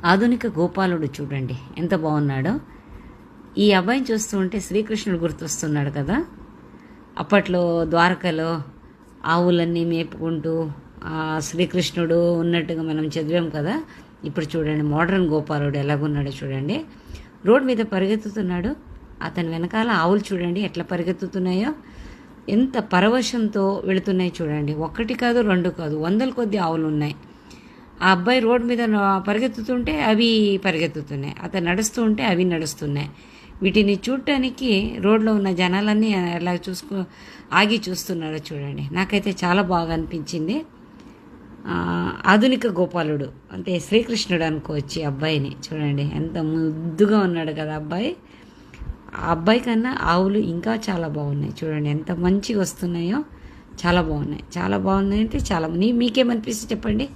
ఆధునిక గోపాలుడు చూడండి ఎంత బాగున్నాడో. ఈ అబ్బాయిని చూస్తూ ఉంటే శ్రీకృష్ణుడు గుర్తొస్తున్నాడు కదా. అప్పట్లో ద్వారకలో ఆవులన్నీ మేపుకుంటూ శ్రీకృష్ణుడు ఉన్నట్టుగా మనం చదివాం కదా. ఇప్పుడు చూడండి మోడర్న్ గోపాలుడు ఎలాగున్నాడో చూడండి. రోడ్ మీద పరిగెత్తుతున్నాడు. అతని వెనకాల ఆవులు చూడండి ఎట్లా పరిగెత్తుతున్నాయో, ఎంత పరవశంతో వెళుతున్నాయి చూడండి. ఒకటి కాదు, రెండు కాదు, వందల కొద్ది ఆవులు ఉన్నాయి. ఆ అబ్బాయి రోడ్ మీద పరిగెత్తుతుంటే అవి పరిగెత్తుతున్నాయి, అతను నడుస్తూ ఉంటే అవి నడుస్తున్నాయి. వీటిని చూడటానికి రోడ్లో ఉన్న జనాలన్నీ ఎలా ఆగి చూస్తున్నారో చూడండి. నాకైతే చాలా బాగా అనిపించింది. ఆధునిక గోపాలుడు అంటే శ్రీకృష్ణుడు అనుకోవచ్చు ఈ అబ్బాయిని. చూడండి ఎంత ముద్దుగా ఉన్నాడు కదా అబ్బాయి. ఆ అబ్బాయి కన్నా ఆవులు ఇంకా చాలా బాగున్నాయి చూడండి, ఎంత మంచిగా వస్తున్నాయో. చాలా బాగున్నాయి, చాలా బాగున్నాయి అంటే చాలా. మీకేమనిపిస్తుంది చెప్పండి.